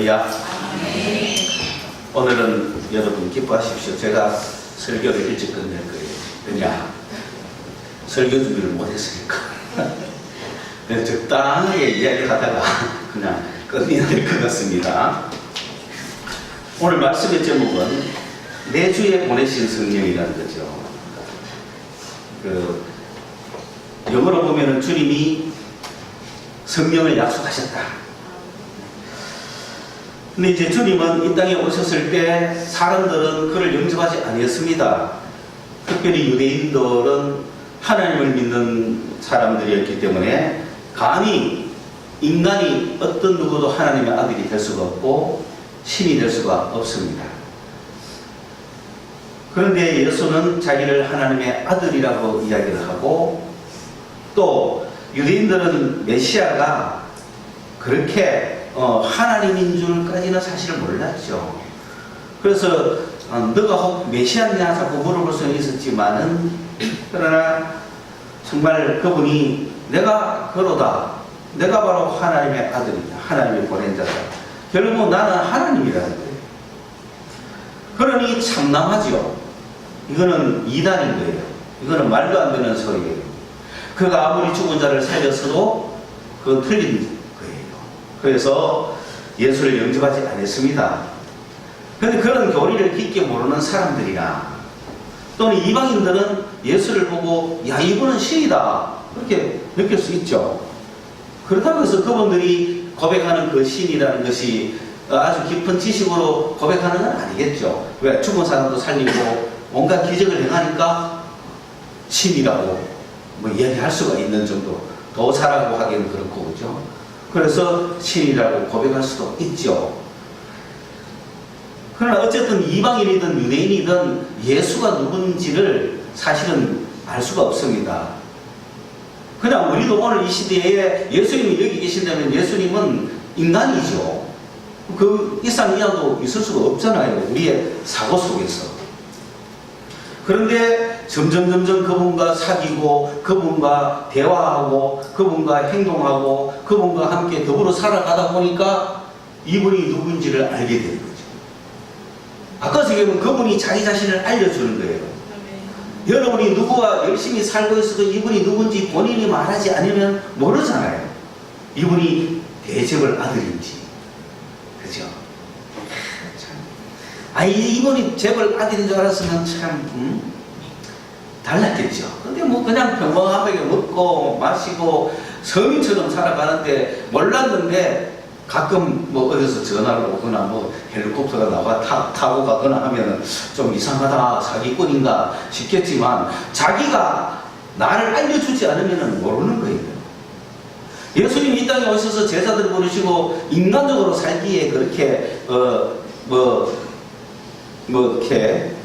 할렐루야. 오늘은 여러분 기뻐하십시오. 제가 설교를 일찍 끝낼 거예요. 왜냐? 설교 준비를 못했으니까. 적당하게 이야기하다가 그냥 끝내야 될 것 같습니다. 오늘 말씀의 제목은 내 주에 보내신 성령이라는 거죠. 영어로 보면은 주님이 성령을 약속하셨다. 근데 이제 주님은 이 땅에 오셨을 때 사람들은 그를 영접하지 아니었습니다. 특별히 유대인들은 하나님을 믿는 사람들이었기 때문에 감히 인간이 어떤 누구도 하나님의 아들이 될 수가 없고 신이 될 수가 없습니다. 그런데 예수는 자기를 하나님의 아들이라고 이야기를 하고, 또 유대인들은 메시아가 그렇게 하나님인 줄까지는 사실 몰랐죠. 그래서 너가 혹 메시아냐 자꾸 물어볼 수는 있었지만은, 그러나 정말 그분이 내가 그러다, 내가 바로 하나님의 아들이다, 하나님의 보낸 자다, 결국 나는 하나님이라는 거예요. 그러니 참남하죠. 이거는 이단인 거예요. 이거는 말도 안 되는 소리예요. 그가 아무리 죽은 자를 살렸어도 그건 틀린 거예요. 그래서 예수를 영접하지 않았습니다. 그런데 그런 교리를 깊게 모르는 사람들이나 또는 이방인들은 예수를 보고 야, 이분은 신이다, 그렇게 느낄 수 있죠. 그렇다고 해서 그분들이 고백하는 그 신이라는 것이 아주 깊은 지식으로 고백하는 건 아니겠죠. 왜? 죽은 사람도 살리고 온갖 기적을 행하니까 신이라고 이야기할 수가 있는 정도, 도사라고 하기는 그렇고, 그죠? 그래서 신이라고 고백할 수도 있죠. 그러나 어쨌든 이방인이든 유대인이든 예수가 누군지를 사실은 알 수가 없습니다. 그냥 우리도 오늘 이 시대에 예수님이 여기 계신다면 예수님은 인간이죠. 그 이상 이하도 있을 수가 없잖아요, 우리의 사고 속에서. 그런데 점점 그분과 사귀고, 그분과 대화하고, 그분과 행동하고, 그분과 함께 더불어 살아가다 보니까 이분이 누군지를 알게 되는 거죠. 바꿔서 얘기하면 그분이 자기 자신을 알려주는 거예요. 여러분이 누구와 열심히 살고 있어도 이분이 누군지 본인이 말하지 않으면 모르잖아요. 이분이 대접을 아들인지. 그죠? 이분이 재벌 아들인 줄 알았으면 참 달랐겠죠. 근데 그냥 평범하게 먹고 마시고 서민처럼 살아가는데 몰랐는데, 가끔 어디서 전화를 오거나 헬리콥터가 나와 타고 가거나 하면은 좀 이상하다, 사기꾼인가 싶겠지만 자기가 나를 알려주지 않으면 모르는 거예요. 예수님이 이 땅에 오셔서 제자들 부르시고 인간적으로 살기에 그렇게 이렇게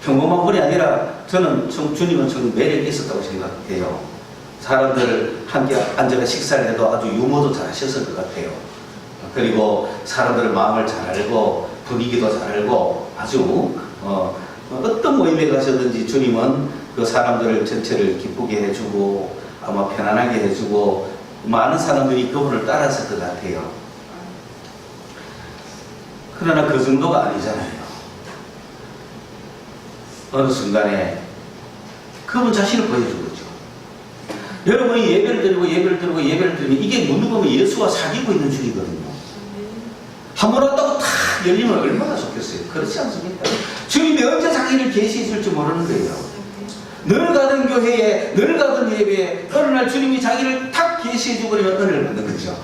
평범한 분이 아니라 저는 주님은 좀 매력이 있었다고 생각해요. 사람들 함께 앉아서 식사를 해도 아주 유머도 잘 하셨을 것 같아요. 그리고 사람들의 마음을 잘 알고 분위기도 잘 알고 아주 어떤 모임에 가셨든지 주님은 그 사람들 전체를 기쁘게 해주고 아마 편안하게 해주고 많은 사람들이 그분을 따랐을 것 같아요. 그러나 그 정도가 아니잖아요. 어느 순간에 그분 자신을 보여준 거죠. 여러분이 예배를 드리면 이게 묻는 거면 예수와 사귀고 있는 중이거든요. 한 번 왔다고 탁 열리면 얼마나 좋겠어요. 그렇지 않습니까? 주님이 언제 자기를 계시해 줄지 모르는 거예요. 늘 가던 교회에, 늘 가던 예배에 어느 날 주님이 자기를 탁 계시해 주버리면 은혜를 받는 거죠.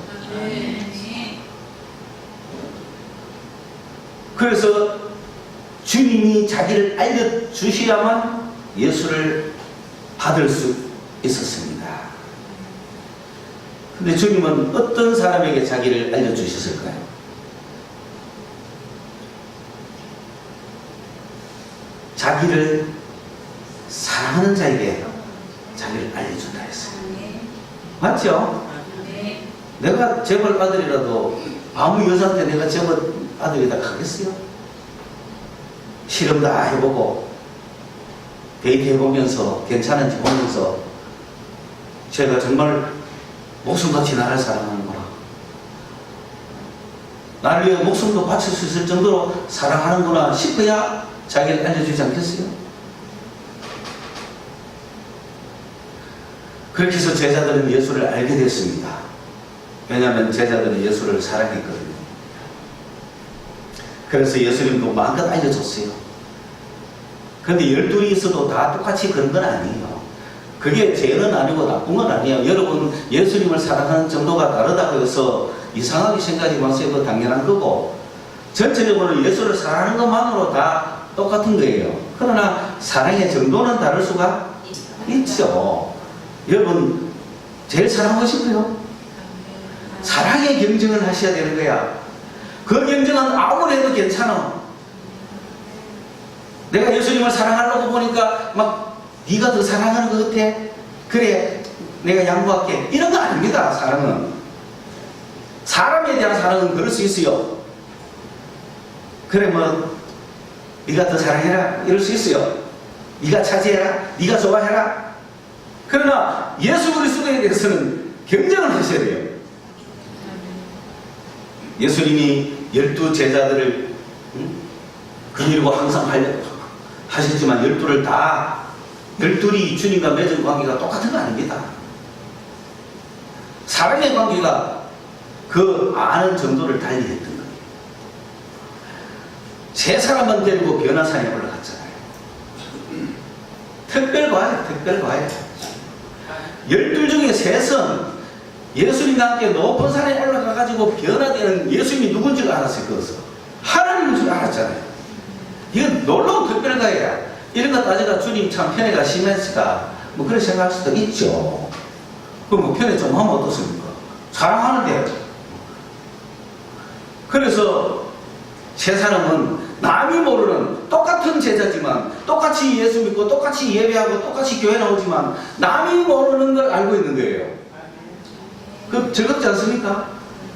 그래서 주님이 자기를 알려주셔야만 예수를 받을 수 있었습니다. 근데 주님은 어떤 사람에게 자기를 알려주셨을까요? 자기를 사랑하는 자에게 자기를 알려준다 했어요. 맞죠? 내가 재벌 아들이라도 아무 여자한테 내가 재벌 아들이다 가겠어요? 실험 다 해보고 데이트 해보면서 괜찮은지 보면서 제가 정말 목숨같이 나를 사랑하는구나, 나를 위해 목숨도 바칠 수 있을 정도로 사랑하는구나 싶어야 자기를 알려주지 않겠어요? 그렇게 해서 제자들은 예수를 알게 됐습니다. 왜냐하면 제자들은 예수를 사랑했거든요. 그래서 예수님도 마음껏 알려줬어요. 그런데 12이 있어도 다 똑같이 그런 건 아니에요. 그게 죄는 아니고 나쁜 건 아니에요. 여러분 예수님을 사랑하는 정도가 다르다고 해서 이상하게 생각하지 마세요. 그거 당연한 거고 전체적으로 예수를 사랑하는 것만으로 다 똑같은 거예요. 그러나 사랑의 정도는 다를 수가 있죠. 여러분 제일 사랑하고 싶어요? 사랑의 경쟁을 하셔야 되는 거야. 그 경쟁은 아무리 해도 괜찮아. 내가 예수님을 사랑하려고 보니까 막 네가 더 사랑하는 것 같아. 그래 내가 양보할게. 이런 거 아닙니다. 사랑은 사람에 대한 사랑은 그럴 수 있어요. 그래 뭐 네가 더 사랑해라 이럴 수 있어요. 네가 차지해라, 네가 좋아해라. 그러나 예수 그리스도에 대해서는 경쟁을 하셔야 돼요. 예수님이 12제자들을 그리고 항상 하셨지만 12를 다 12이 주님과 맺은 관계가 똑같은 거 아닙니다. 사랑의 관계가 그 아는 정도를 달리했던 거예요. 세 사람만 데리고 변화산에 올라갔잖아요. 특별과외. 12 중에 셋은 예수님과 함께 높은 산에 올라가가지고 변화되는 예수님이 누군지를 알았어요. 그것을 하나님인 줄 알았잖아요. 이건 놀라운 특별과외야. 이런 거 따지가 주님 참 편애가 심했을까 뭐 그런 생각할 수도 있죠. 그럼 뭐 편애 좀 하면 어떻습니까? 사랑하는데. 그래서 세 사람은 남이 모르는 똑같은 제자지만 똑같이 예수 믿고 똑같이 예배하고 똑같이 교회 나오지만 남이 모르는 걸 알고 있는 거예요. 그 즐겁지 않습니까?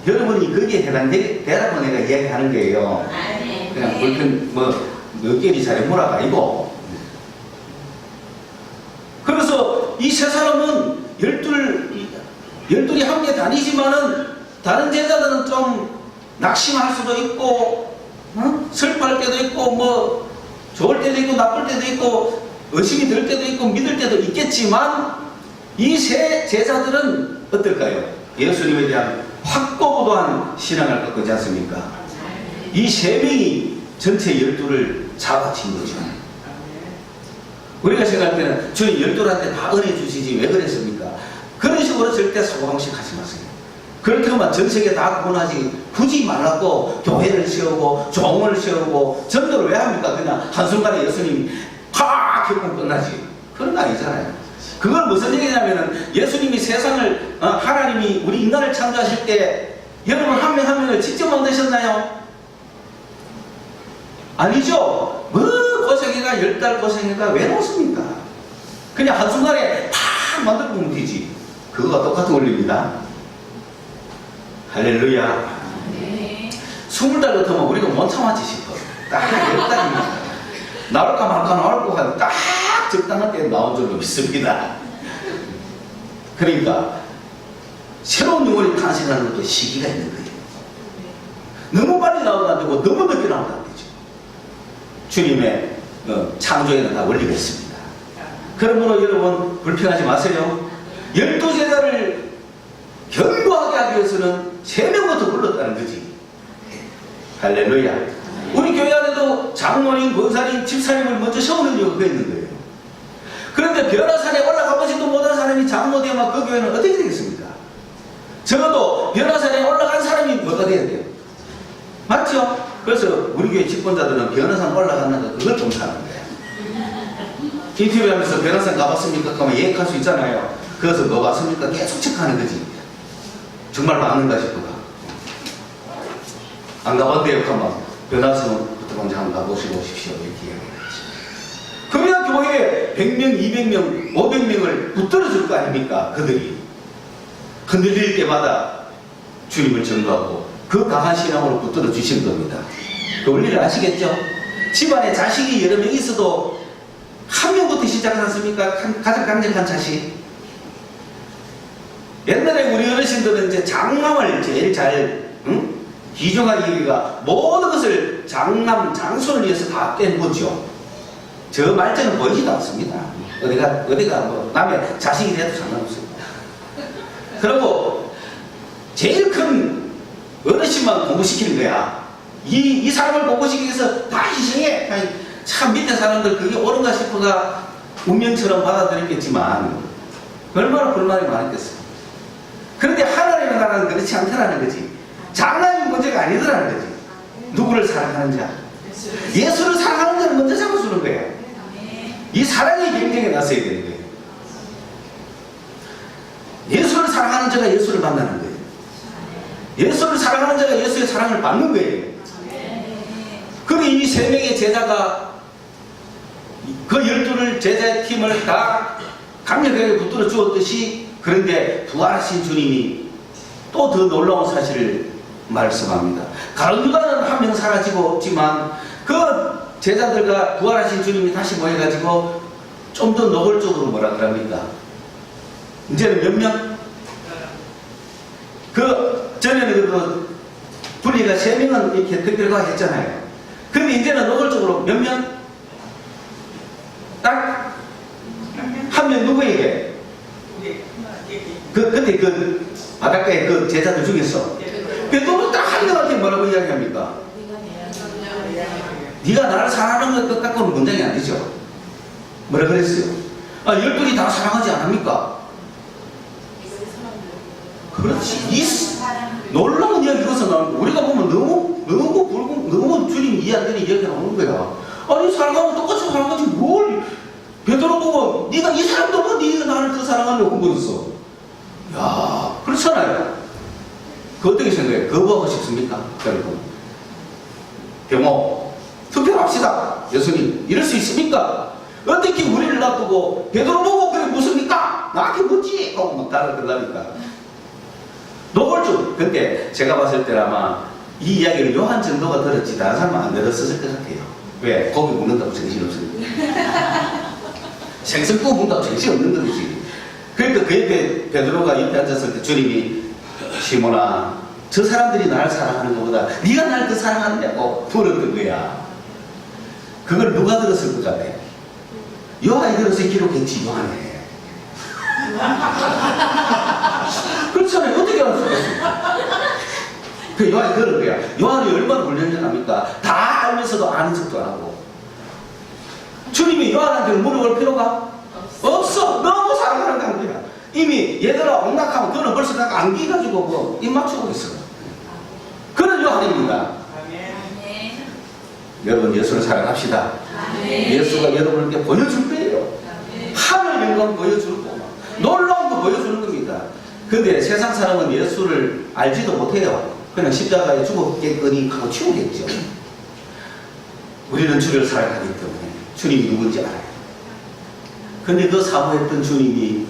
여러분이 거기에 해당되라고 내가 이야기하는 거예요. 그냥 불편 몇 개리 잘해 뭐라가 아니고. 그래서 이 세 사람은 12이 함께 다니지만은 다른 제자들은 좀 낙심할 수도 있고 슬퍼할 때도 있고 뭐 좋을 때도 있고 나쁠 때도 있고 의심이 들 때도 있고 믿을 때도 있겠지만 이 세 제자들은 어떨까요? 예수님에 대한 확고부도한 신앙을 갖고 있지 않습니까? 이 세 명이 전체 12를 잡아친 거죠. 우리가 생각할 때는 주님 12한테 다 은혜 주시지 왜 그랬습니까? 그런 식으로 절대 사고방식 하지 마세요. 그렇게 하면 전 세계 다 구원하지 굳이 말라고 교회를 세우고 종을 세우고 전도를 왜 합니까? 그냥 한순간에 예수님이 팍 겪으면 끝나지. 그런 거 아니잖아요. 그건 무슨 얘기냐면은 예수님이 세상을 하나님이 우리 인간을 창조하실 때 여러분 한 명 한 명을 직접 만드셨나요? 아니죠. 뭐 고생해가 10달 고생해가 왜 놓습니까? 그냥 한순간에 팍 만들어 보면 되지. 그거가 똑같은 원리입니다. 할렐루야. 네. 20달 같으면 우리가 못 참았지 싶어. 딱 10달입니다. 나올까 말까 나올 것 같아. 딱 적당한 때 나온 적도 있습니다. 그러니까 새로운 영혼이 탄생하는 것도 시기가 있는 거예요. 너무 빨리 나오면 안 되고 너무 늦게 나오면 안 되죠. 주님의 창조에는 다 원리가 있습니다. 그러므로 여러분 불평하지 마세요. 12제자를 견고하게 하기 위해서는 3명부터 불렀다는 거지. 할렐루야. 우리 교회 안에도 장로님, 권사님, 집사님을 먼저 세우는 이유가 있는 거예요. 그런데 변화산에 올라가보지도 못한 사람이 장로 되면 그 교회는 어떻게 되겠습니까? 적어도 변화산에 올라간 사람이 뭐가 돼야 돼요? 맞죠? 그래서 우리 교회 집권자들은 변화산 올라가는 거 그걸 종사하는 거예요. 인터뷰 하면서 변화산 가봤습니까? 그러면 예약할 수 있잖아요. 그래서 뭐 봤습니까? 계속 체크하는 거지. 정말 맞는가 싶어가. 안 가봤대요. 그러면 변화산부터 먼저 한번 가보시고 오십시오. 이렇게 이야기하지. 그러면 교회에 100명, 200명, 500명을 붙들어줄 거 아닙니까? 그들이. 흔들릴 때마다 주님을 전도하고 그 강한 신앙으로 붙들어 주신 겁니다. 그 원리를 아시겠죠? 집안에 자식이 여러 명 있어도 한 명부터 시작하지 않습니까? 가장 강력한 자식. 옛날에 우리 어르신들은 이제 장남을 제일 잘 귀중한 얘기가 모든 것을 장남, 장손을 위해서 다 뗀 거죠. 저 말자는 보이지도 않습니다. 어디가 뭐 남의 자식이 돼도 상관없습니다. 그리고 제일 큰 어르신만 공부시키는 거야. 이 사람을 공부시키기 위해서 다 희생해. 참 밑에 사람들 그게 옳은가 싶어가 운명처럼 받아들였겠지만 얼마나 불만이 많았겠어요. 그런데 하나님의 나라는 그렇지 않다라는 거지. 장남이 문제가 아니더라는 거지. 누구를 사랑하는 자. 예수를 사랑하는 자를 먼저 잡아주는 거예요. 이 사랑의 경쟁에 나서야 되는 거예요. 예수를 사랑하는 자가 예수를 만나는 거예요. 예수를 사랑하는 자가 예수의 사랑을 받는 거예요. 그리고 이 세 명의 제자가 그 12를 제자의 팀을 다 강력하게 붙들어 주었듯이, 그런데 부활하신 주님이 또 더 놀라운 사실을 말씀합니다. 가룟 유다는 한 명 사라지고 없지만 그 제자들과 부활하신 주님이 다시 모여가지고 좀 더 노골적으로 뭐라 그럽니까? 이제는 몇 명? 그 전에는 그 분리가 3명은 이렇게 특별과 했잖아요. 근데 이제는 노골적으로 몇 명? 딱 한 명 누구에게? 그때 그 바닷가에 그 제자들 중에서 베드로는 딱 한 명한테 뭐라고 이야기합니까? 네가 나를 사랑하는 것 갖고는 문장이 안 되죠. 뭐라 그랬어요? 12이 다 사랑하지 않습니까? 그렇지. 놀라운 이야기로서 나오는 거. 우리가 보면 너무 주님 이해 안 되는 이야기가 나오는 거야. 아니 사랑하면 똑같이 사랑하지 뭘. 베드로 보고 네가 이 사람도 뭐 네가 나를 더 사랑하려고 한 거였어. 야, 그렇잖아요. 그 어떻게 생각해요? 거부하고 싶습니까? 여러분. 병호 투표합시다. 예수님 이럴 수 있습니까? 어떻게 우리를 놔두고 베드로 보고 그래 무섭니까? 나한테 묻지? 하고 막 따라들라니까. 노골적. 근데 제가 봤을 때는 아마 이 이야기를 요한 정도가 들었지 다른 사람은 안 들었을 것 같아요. 왜? 고기 먹는다고 정신없으니까. 생선 구워 먹는다고 정신없는 거지. 그러니까 그 옆에 베드로가 옆에 앉았을 때 주님이 시몬아 저 사람들이 나를 사랑하는 것보다 네가 나를 더 사랑하느냐고 물었던 거야. 그걸 누가 들었을 것 같아? 요한이 들어서 기록했지. 요한에. 그렇잖아요. 어떻게 알 수가 있어? 그 요한이 그런 거야. 요한이 얼마나 훈련을 다 알면서도 아는 척도 안 하고. 주님이 요한한테 물어볼 필요가 없어. 너무 사랑하는 거야. 이미 얘들아 옹락하면 그는 벌써 다 안기가지고 뭐 입 맞추고 있어. 그런 요한입니다. 여러분 예수를 사랑합시다. 예수가 여러분께 보여줄 거예요. 하늘 영광 보여줄 거, 놀라운 거 보여주는 겁니다. 근데 세상 사람은 예수를 알지도 못해요. 그냥 십자가에 죽었겠거니 하고 치우겠죠. 우리는 주를 사랑하기 때문에 주님이 누군지 알아요. 근데 그 사모했던 주님이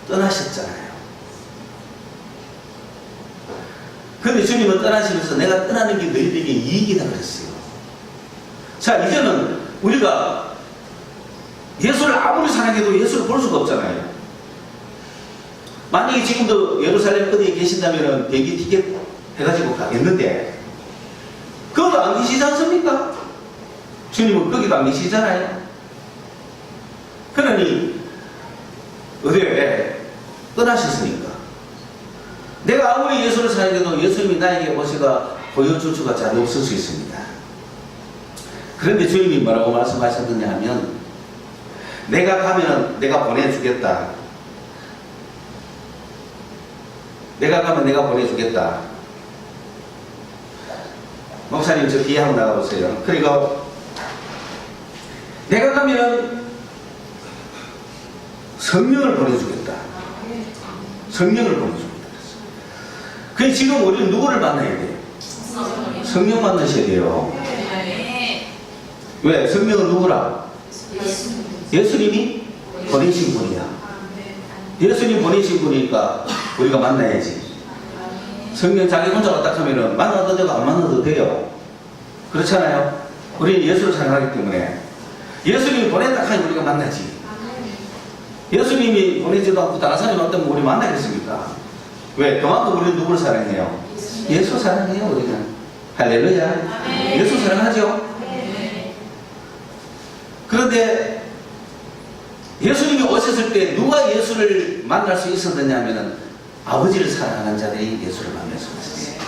떠나셨잖아요. 근데 주님은 떠나시면서 내가 떠나는 게 너희들에게 이익이다 그랬어요. 자, 이제는 우리가 예수를 아무리 사랑해도 예수를 볼 수가 없잖아요. 만약에 지금도 예루살렘 어디에 계신다면 비행기 티켓 해가지고 가겠는데 그것도 안 계시지 않습니까? 주님은 거기도 안 계시잖아요. 그러니 어디에 떠나셨으니까 내가 아무리 예수를 사랑해도 예수님이 나에게 모시가 보여줄 수가 잘 없을 수 있습니다. 그런데 주님이 뭐라고 말씀하셨느냐 하면 내가 가면 내가 보내주겠다. 내가 가면 내가 보내주겠다. 목사님 저 뒤에 한번 나가보세요. 그리고 내가 가면 성령을 보내주겠다. 성령을 보내주겠다. 그래서 지금 우리는 누구를 만나야 돼요? 성령 만나셔야 돼요. 왜? 성령은 누구라? 예수님이 보내신 분이야. 예수님 보내신 분이니까 우리가 만나야지. 성령 자기 혼자 왔다 하면은 만나도 되고 안 만나도 돼요. 그렇잖아요. 우리는 예수를 사랑하기 때문에 예수님이 보냈다 하니 우리가 만나지. 예수님이 보내지도 않고 다른 사람이 왔다면 우리 만나겠습니까? 왜? 그만큼 우리는 누구를 사랑해요? 예수 사랑해요. 우리는 할렐루야. 예수 사랑하죠? 그런데 예수님이 오셨을 때 누가 예수를 만날 수 있었느냐면 아버지를 사랑하는 자들이 예수를 만날 수 있었어요.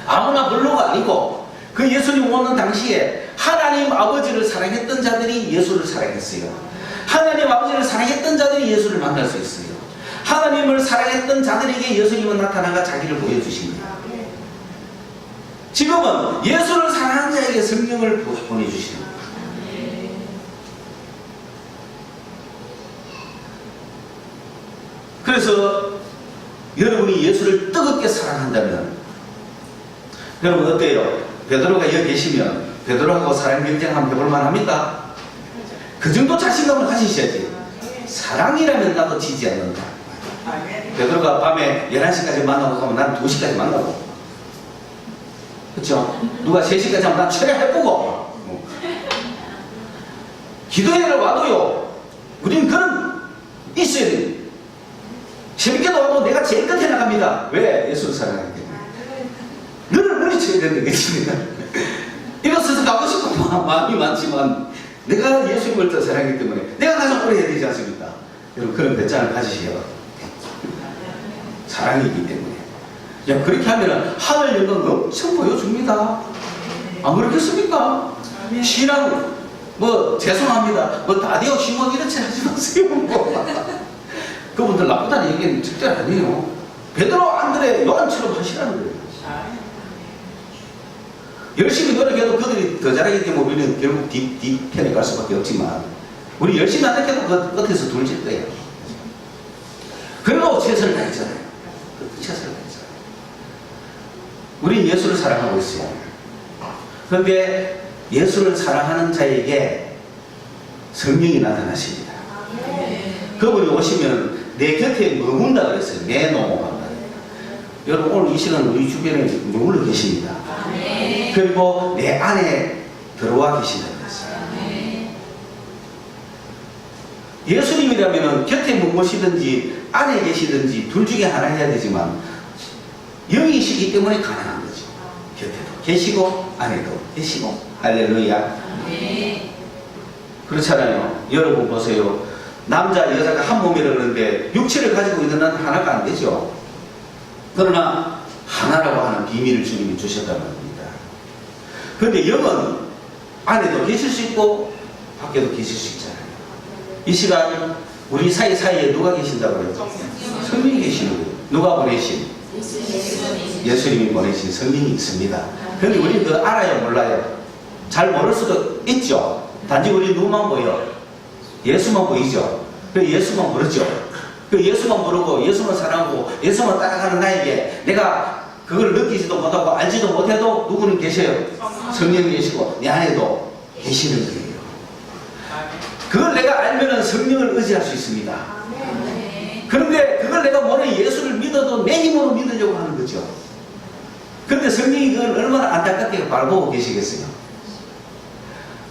아무나 별로가 아니고 그 예수님 오는 당시에 하나님 아버지를 사랑했던 자들이 예수를 사랑했어요. 하나님 아버지를 사랑했던 자들이 예수를 만날 수 있어요. 하나님을 사랑했던 자들에게 예수님은 나타나가 자기를 보여주신 거예요. 지금은 예수를 사랑하는 자에게 성령을 보내주시는 거예요. 그래서 여러분이 예수를 뜨겁게 사랑한다면 여러분 어때요? 베드로가 여기 계시면 베드로하고 사랑 경쟁 한번 해볼 만합니까? 그 정도 자신감을 가지셔야지. 사랑이라면 나도 지지 않는다. 베드로가 밤에 11시까지 만나고 가면 난 2시까지 만나고, 그렇죠? 누가 3시까지 하면 난 최대 해보고, 기도회를 와도요 우리는 그런 있어야 돼요. 재밌게도 와도 내가 제일 끝에 나갑니다. 왜? 예수를 사랑하기 때문에. 너를 물리쳐야 되는 것입니다. 이곳에서 가고 싶은 마음이 많지만 내가 예수님을 더 사랑하기 때문에 내가 가장 오래 해야 되지 않습니까? 여러분 그런 배짱을 가지셔야 사랑이기 때문에. 야, 그렇게 하면 하늘 영광 엄청 보여줍니다. 안 그렇겠습니까? 신앙 뭐 죄송합니다. 뭐 다디오 시몬 이렇게 하지 마세요. 그분들 나쁘다는 얘기는 절대 아니에요. 베드로, 안드레, 요한처럼 하시라는 거예요. 열심히 노력해도 그들이 더 잘하기 때문에 우리는 결국 뒤편에 갈 수밖에 없지만 우리 열심히 안 해도 그 끝에서 둘질 거예요. 그리고 최선을 다했잖아요. 최선을 다했잖아요. 우린 예수를 사랑하고 있어요. 그런데 예수를 사랑하는 자에게 성령이 나타나십니다. 그분이 오시면 내 곁에 머문다 그랬어요. 내놓아간다. 여러분 오늘 이 시간 우리 주변에 머물러 계십니다. 그리고 내 안에 들어와 계신다 그랬어요. 예수님이라면 곁에 머무시든지 안에 계시든지 둘 중에 하나 해야 되지만 영이시기 때문에 가능한 거죠. 곁에도 계시고 안에도 계시고. 할렐루야. 그렇잖아요. 여러분 보세요. 남자 여자가 한 몸이라 그러는데 육체를 가지고 있는 한 하나가 안 되죠. 그러나 하나라고 하는 비밀을 주님이 주셨다는 겁니다. 그런데 영은 안에도 계실 수 있고 밖에도 계실 수 있잖아요. 이 시간 우리 사이사이에 누가 계신다고 그래요? 성령이 계시는 거예요. 누가 보내신? 예수님이 보내신 성령이 있습니다. 그런데 우리는 그거 알아요 몰라요? 잘 모를 수도 있죠. 단지 우리 누구만 보여? 예수만 보이죠. 그 예수만 모르죠. 그 예수만 모르고 예수만 사랑하고 예수만 따라가는 나에게 내가 그걸 느끼지도 못하고 알지도 못해도 누구는 계셔요. 성령이 계시고 내 안에도 계시는 거예요. 그걸 내가 알면은 성령을 의지할 수 있습니다. 그런데 그걸 내가 모르는 예수를 믿어도 내 힘으로 믿으려고 하는 거죠. 그런데 성령이 그걸 얼마나 안타깝게 바라보고 계시겠어요.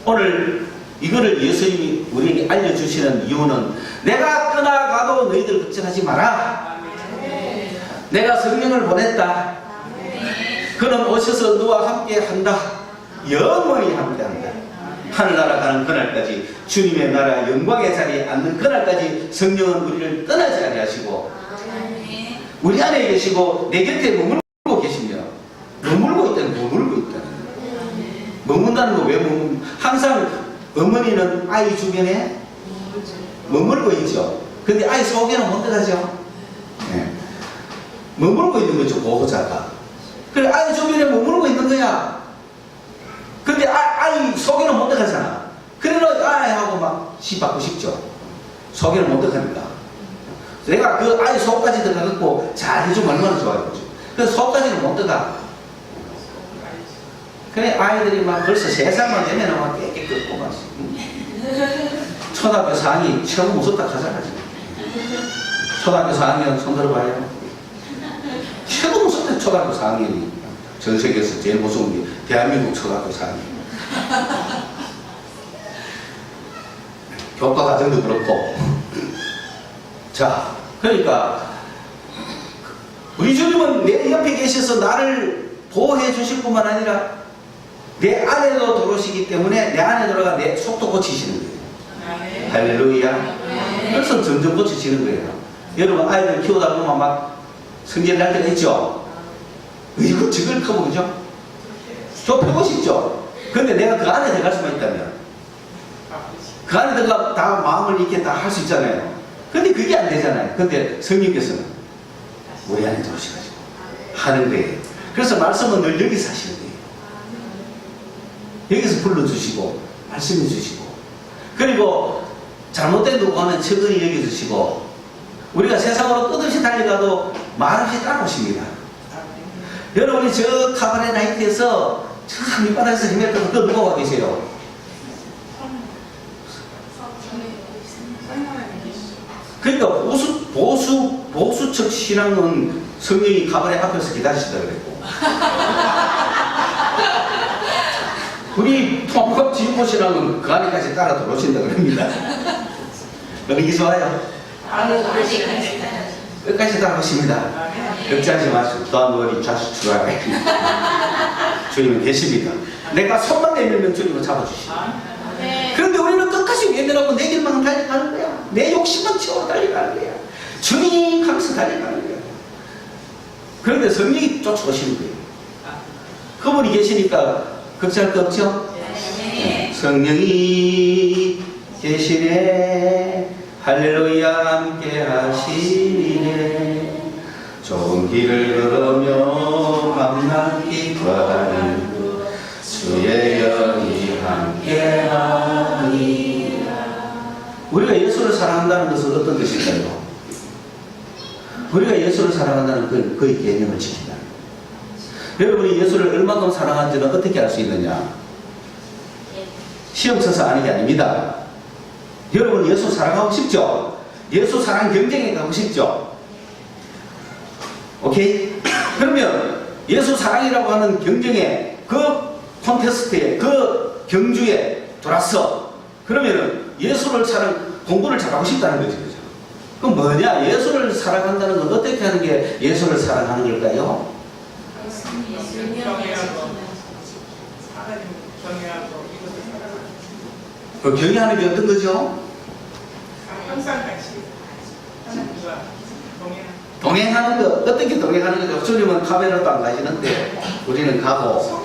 오늘 이거를 예수님이 우리에게 알려주시는 이유는 내가 떠나가도 너희들 걱정하지 마라. 내가 성령을 보냈다. 그는 오셔서 너와 함께 한다. 영원히 함께 한다. 하늘나라 가는 그날까지 주님의 나라 영광의 자리에 앉는 그날까지 성령은 우리를 떠나지 아니하시고 우리 안에 계시고 내 곁에 머물고 계시며 머물고 있다는 머문다는 거 왜 머문? 항상 어머니는 아이 주변에 머물고 있죠. 근데 아이 속에는 못 들어가죠. 네. 머물고 있는 거죠, 보호자가. 그래, 아이 주변에 머물고 있는 거야. 근데 아이 속에는 못 들어가잖아. 그래서 아이하고 막 시받고 싶죠. 속에는 못 들어가니까. 내가 그 아이 속까지 들어가고 잘 해주면 얼마나 좋아요. 그래서 속까지는 못 들어가. 그래, 아이들이 막 벌써 3살만 되면 막 깨끗 막 초등학교 4학년 처음 무섭다 하잖아. 초등학교 4학년 손 들어봐요. 최고 무섭다. 초등학교 4학년이 전 세계에서 제일 무서운 게 대한민국 초등학교 4학년. 교과 과정도 그렇고. 자, 그러니까 우리 주님은 내 옆에 계셔서 나를 보호해 주실 뿐만 아니라 내 안에도 들어오시기 때문에 내 안에 들어가 내 속도 고치시는 거예요. 할렐루야. 그래서 점점 고치시는 거예요. 여러분 아이들 키우다 보면 막 성질 날 때가 있죠. 이거 저걸 커보 그죠? 좁히고 싶죠. 근데 내가 그 안에 들어갈 수만 있다면 그 안에 들어가 다 마음을 이렇게 다 할 수 있잖아요. 근데 그게 안 되잖아요. 근데 성령께서는 우리 안에 들어오셔가지고 하는 거예요. 그래서 말씀은 늘 여기서 하시는 거예요. 여기서 불러주시고 말씀해 주시고, 그리고 잘못된 누구 하면 측은히 여겨주시고, 우리가 세상으로 끝없이 달려가도 말없이 따라오십니다. 여러분이 저 카바레 나이트에서 참 밑바닥에서 헤맸던 그 누가 와 계세요? 그러니까 보수적 신앙은 성령이 카바레 앞에서 기다리시다 그랬고, 우리 통합 진보 신앙은 그 안에까지 따라 들어오신다 그럽니다. 어느 좋아요? 끝까지 따라오십니다. 걱정하지 마시고, Don't worry, just try. 주님은 계십니다. 내가 손만 내밀면 주님은 잡아주시고. 그런데 우리는 끝까지 외면하고 내 길만 달려가는 거야. 내 욕심만 채워 달려가는 거야. 주님 하면서 달려가는 거야. 그런데 성령이 쫓아오시는 거예요. 그분이 계시니까 걱정할 거 없죠? 네. 성령이 계시네, 할렐루야 함께 하시네, 좋은 길을 걸으며 만난 기뻐하는 주의 영이 함께 하리라. 우리가 예수를 사랑한다는 것은 어떤 뜻일까요? 우리가 예수를 사랑한다는 건 그의 계명을 지킨다. 여러분이 예수를 얼마큼 사랑하는지는 어떻게 알 수 있느냐? 시험 쳐서 아는 게 아닙니다. 여러분 예수 사랑하고 싶죠? 예수 사랑 경쟁에 가고 싶죠? 오케이? 그러면 예수 사랑이라고 하는 경쟁에, 그 콘테스트에, 그 경주에 돌았어. 그러면은 예수를 공부를 잘하고 싶다는 거지. 그죠? 그럼 뭐냐? 예수를 사랑한다는 건 어떻게 하는 게 예수를 사랑하는 걸까요? 그 경외하는 게 어떤 거죠? 항상 같이 동행하는 거. 어떻게 동행하는 거죠? 주님은 카메라도 안 가시는데 우리는 가고,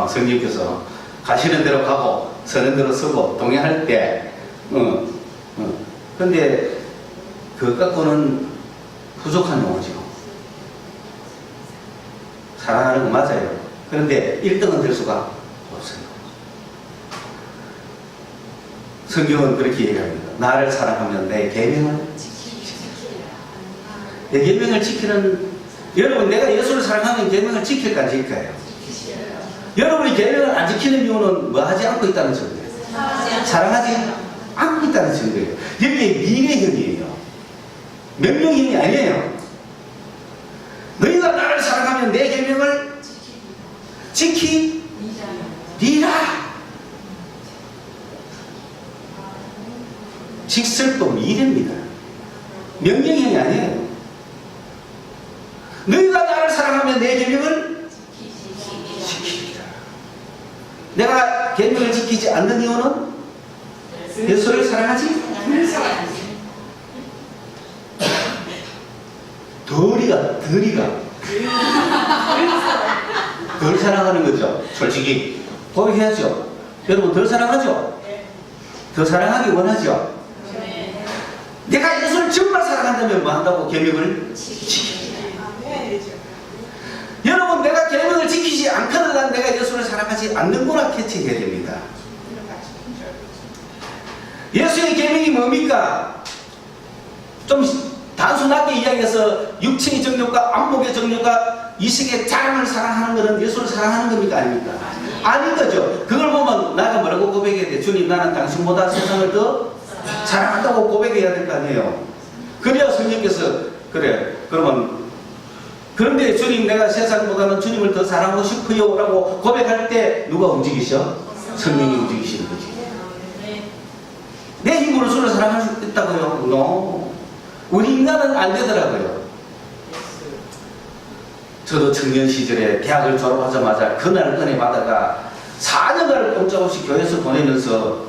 성령께서 가시는 대로 가고 서는 대로 서고 동행할 때, 근데 그것 갖고는 부족한 용어죠. 사랑하는 거 맞아요. 그런데 1등은 될 수가 없어요. 성경은 그렇게 얘기합니다. 나를 사랑하면 내 계명을 내 계명을 지키는, 여러분 내가 예수를 사랑하면 계명을 지킬까 안 지킬까요? 여러분이 계명을 안 지키는 이유는 뭐 하지 않고 있다는 증거예요. 사랑하지 않고 있다는 증거예요. 여기에 미래형이에요. 명령형이 아니에요. 너희가 나를 사랑하면 내 계명을 지키리라. 직설법 미래입니다. 명령형이 아니에요. 너희가 나를 사랑하면 내 계명을 지키리라. 내가 계명을 지키지 않는 이유는 예수를 사랑하지 덜 사랑하는 거죠. 솔직히 고백해야죠. 여러분 덜 사랑하죠? 더 사랑하기 원하죠? 내가 예수를 정말 사랑한다면 뭐 한다고? 계명을 지키라. 여러분 내가 계명을 지키지 않거든 난 내가 예수를 사랑하지 않는구나 캐치해야 됩니다. 예수의 계명이 뭡니까? 좀 단순하게 이야기해서 육체의 정욕과 안목의 정욕과 이식의 자랑을 사랑하는 것은 예수를 사랑하는 겁니까? 아닙니까? 아닌 거죠. 그걸 보면 나가 뭐라고 고백해야 돼? 주님 나는 당신보다 세상을 더 사랑한다고 고백해야 될 거 아니에요. 그래야 성령께서 그래 그러면, 그런데 주님 내가 세상보다는 주님을 더 사랑하고 싶어요 라고 고백할 때 누가 움직이셔? 성령이 움직이시는 거지. 내 힘으로 주를 사랑할 수 있다고요? No. 우리 인간은 안 되더라고요. 저도 청년 시절에 대학을 졸업하자마자 그날 은혜 받아가 4년간을 꼼짝없이 교회에서 보내면서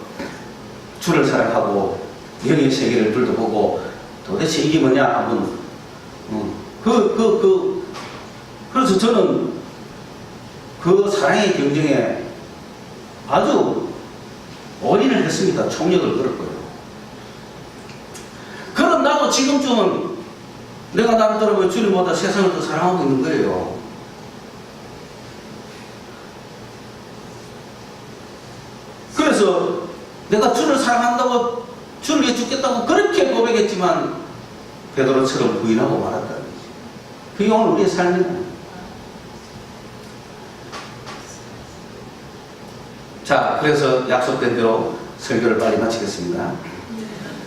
주를 사랑하고 영의 세계를 둘러보고 도대체 이게 뭐냐 한번 그래서 저는 그 사랑의 경쟁에 아주 올인을 했습니다. 총력을 걸었고요. 그럼 나도 지금쯤은 내가 나름대로 주님보다 세상을 더 사랑하고 있는 거예요. 그래서 내가 주를 사랑한다고 주를 위해 죽겠다고 그렇게 고백했지만 베드로처럼 부인하고 말았다는 거지. 그게 오늘 우리의 삶이다. 자, 그래서 약속된 대로 설교를 빨리 마치겠습니다.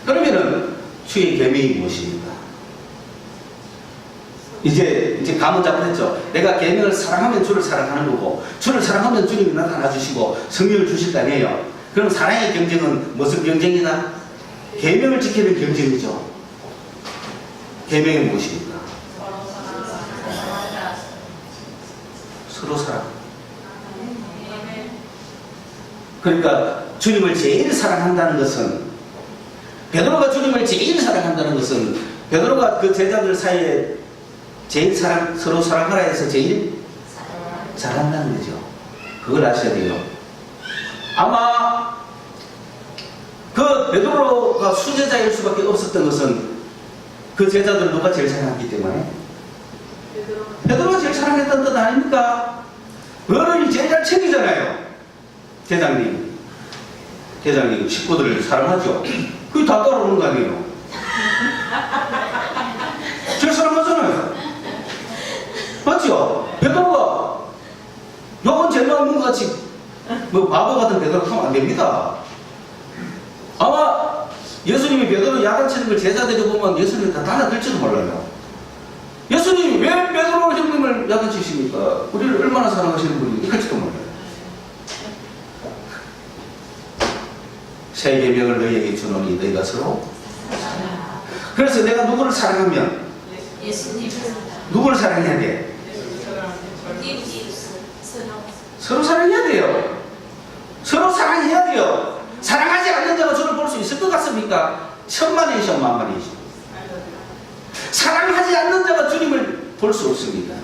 그러면은 주의 계명이 무엇입니까? 이제 감은 잡혔죠. 내가 계명을 사랑하면 주를 사랑하는 거고, 주를 사랑하면 주님이 나타나 주시고 성령을 주실 거 아니에요. 그럼 사랑의 경쟁은 무슨 경쟁이다? 계명을 지키는 경쟁이죠. 계명이 무엇입니까? 서로 사랑. 그러니까 주님을 제일 사랑한다는 것은, 베드로가 주님을 제일 사랑한다는 것은 베드로가 그 제자들 사이에 제일 서로 사랑하라 해서 제일 잘한다는 거죠. 그걸 아셔야 돼요. 아마 그 베드로가 수제자일 수밖에 없었던 것은 그 제자들 누가 제일 사랑했기 때문에 베드로가 제일 사랑했다는 뜻 아닙니까? 어른이 제일 잘 챙기잖아요. 대장님 식구들을 사랑하죠. 그게 다 따라오는 거 아니에요. 제일 사랑하잖아요. 맞죠? 베드로가 요건 제 마음 같이 뭐 바보 같은 베드로가 하면 안 됩니다. 아마 예수님이 베드로 야단치는 걸 제자들이 보면 예수님이 다 달라들지도 몰라요. 예수님이 왜 베드로 형님을 야단치십니까? 우리를 얼마나 사랑하시는 분이 할지도 몰라요. 새 계명을 너희에게 주노니 너희가 서로. 그래서 내가 누구를 사랑하면 누구를 사랑해야 돼? 서로 사랑해야 돼요. 서로 사랑해야 돼요. 사랑하지 않는 자가 주를 볼 수 있을 것 같습니까? 천만이죠, 만만이죠. 사랑하지 않는 자가 주님을 볼 수 없습니다.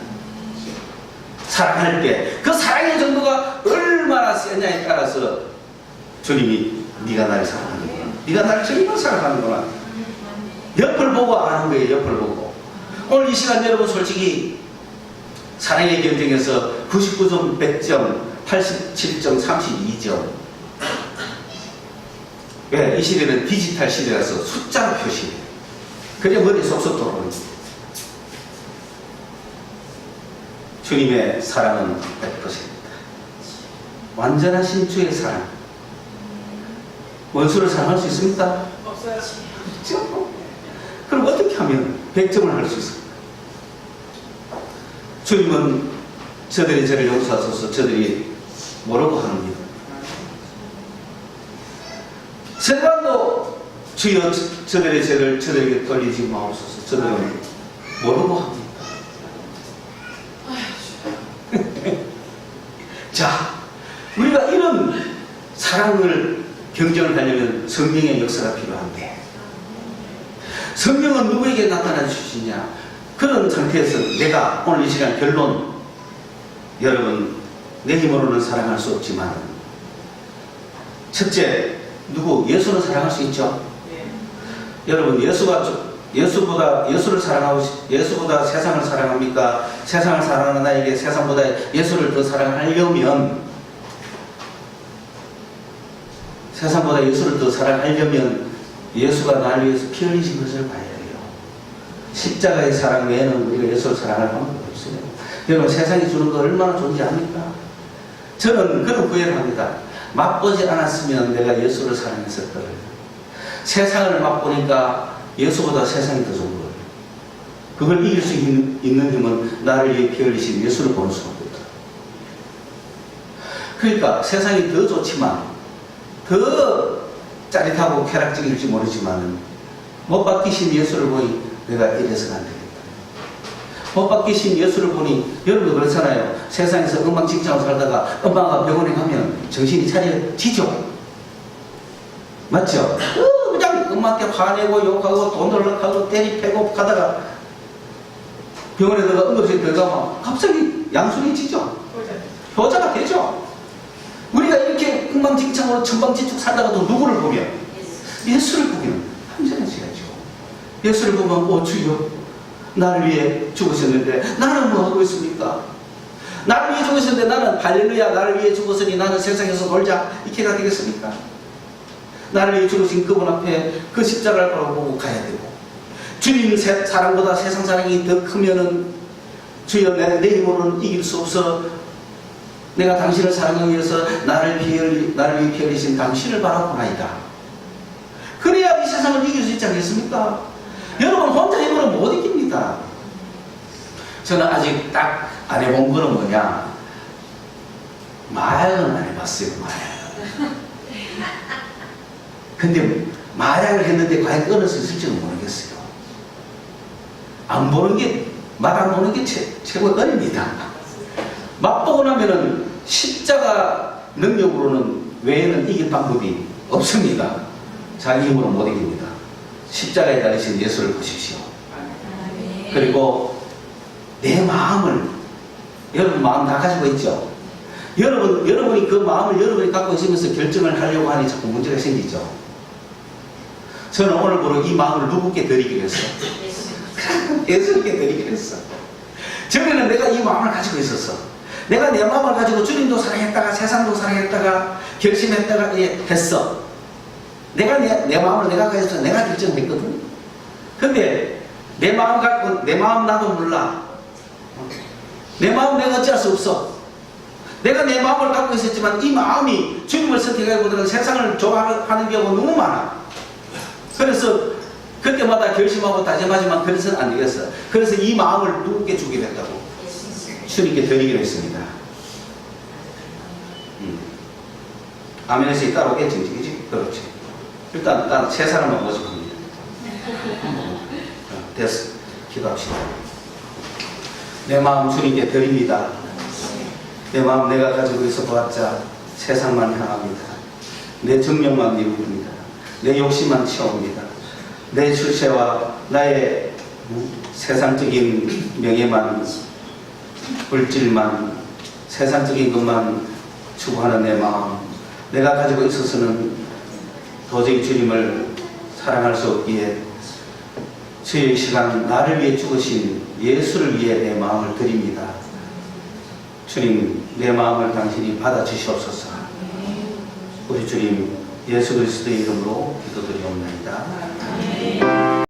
사랑할 때 그 사랑의 정도가 얼마나 세냐에 따라서 주님이 네가 나를 사랑하는구나, 네가 나를 정말 사랑하는구나, 옆을 보고 아는 거예요. 옆을 보고. 오늘 이 시간 여러분 솔직히 사랑의 경쟁에서 99점 100점 87점 32점. 왜? 이 시대는 디지털 시대라서 숫자로 표시해요. 그래 머리 쏙쏙 들어오는 거예요. 주님의 사랑은 100%입니다. 완전하신 주의 사랑. 원수를 사랑할 수 있습니까? 없어요. 그렇죠? 그럼 어떻게 하면 100점을 할 수 있습니까? 주님은 저들이 저를 용서하소서 저들이 모르고 하는 일. 세상도 주여 저들의 죄를 저들에게 돌리지 마옵소서 저들은 모르고 합니다. 자, 우리가 이런 사랑을 경쟁을 하려면 성령의 역사가 필요한데, 성령은 누구에게 나타나 주시냐? 그런 상태에서 내가 오늘 이 시간 결론, 여러분 내 힘으로는 사랑할 수 없지만 첫째, 누구? 예수는 사랑할 수 있죠? 여러분 예수를 사랑하고 예수보다 세상을 사랑합니까? 세상을 사랑하는 나에게 세상보다 예수를 더 사랑하려면, 세상보다 예수를 더 사랑하려면 예수가 나를 위해서 피 흘리신 것을 봐야 돼요. 십자가의 사랑 외에는 우리가 예수를 사랑할 방법이 없어요. 여러분 세상이 주는 거 얼마나 존재합니까? 저는 그런 구애를 합니다. 맛보지 않았으면 내가 예수를 사랑했을 거예요. 세상을 맛보니까 예수보다 세상이 더 좋은 거예요. 그걸 이길 수 있는 힘은 나를 위해 피 흘리신 예수를 보는 수밖에 없다. 그러니까 세상이 더 좋지만, 더 짜릿하고 쾌락적일지 모르지만 못 바뀌신 예수를 보니 내가 이래서는 안 되겠다. 못 바뀌신 예수를 보니 여러분도 그렇잖아요. 세상에서 엉망진창으로 살다가 엄마가 병원에 가면 정신이 차려지죠. 맞죠? 그냥 엄마한테 화내고 욕하고 돈 놀락하고 때리패고 가다가 병원에 들어가 응급실에 들어가면 갑자기 양순해지죠. 효자가 되죠. 우리가 이렇게 엉망진창으로 천방지축 살다가도 누구를 보면 예수를 보기는 함정하셔야죠. 예수를 보면 주여 나를 위해 죽으셨는데 나는 뭐 하고 있습니까? 나를 위해 죽으셨는데 나는 할렐루야 나를 위해 죽었으니 나는 세상에서 놀자 이렇게가 되겠습니까? 나를 위해 죽으신 그분 앞에 그 십자가를 바라보고 가야 되고 주님 사랑보다 세상 사랑이 더 크면은 주여 내 힘으로는 이길 수 없어 내가 당신을 사랑하기 위해서 나를 위해 피 흘리신 당신을 바라보나이다. 그래야 이 세상을 이길 수 있지 않겠습니까? 여러분 혼자 힘으로 못 이깁니다. 저는 아직 딱 안 해본 거는 뭐냐, 마약은 안 해봤어요. 마약. 근데 마약을 했는데 과연 끊을 수 있을지는 모르겠어요. 안 보는 게, 맛 안 보는 게 최고의 은입니다. 맛보고 나면은 십자가 능력으로는 외에는 이길 방법이 없습니다. 자기 힘으로 못 이깁니다. 십자가에 달리신 예수를 보십시오. 그리고 내 마음을, 여러분 마음 다 가지고 있죠? 여러분이 그 마음을 여러분이 갖고 있으면서 결정을 하려고 하니 자꾸 문제가 생기죠. 저는 오늘부로 이 마음을 누구께 드리기로 했어요? 예수님께 드리기로 했어. 전에는 내가 이 마음을 가지고 있었어. 내가 내 마음을 가지고 주님도 사랑했다가 세상도 사랑했다가 결심했다가 했어. 내가 내 마음을 내가 가져서 내가 결정했거든. 근데 내 마음 갖고 내 마음 나도 몰라. 내 마음 내가 어찌할 수 없어. 내가 내 마음을 갖고 있었지만 이 마음이 주님을 선택하기보다는 세상을 좋아하는 경우가 너무 많아. 그래서 그때마다 결심하고 다짐하지만 그래서는 안 되겠어. 그래서 이 마음을 누구께 주기로 했다고? 주님께 드리기로 했습니다. 아멘에서 따라오겠지, 그지? 그렇지. 일단 세 사람만 모집합니다. 됐어. 기도합시다. 내 마음 주님께 드립니다. 내 마음 내가 가지고 있어 보았자 세상만 향합니다. 내 정력만 이룹니다. 내 욕심만 채웁니다. 내 출세와 나의 세상적인 명예만, 물질만, 세상적인 것만 추구하는 내 마음, 내가 가지고 있어서는 도저히 주님을 사랑할 수 없기에 주의 시간 나를 위해 죽으신 예수를 위해 내 마음을 드립니다. 주님, 내 마음을 당신이 받아주시옵소서. 우리 주님 예수 그리스도의 이름으로 기도드리옵나이다.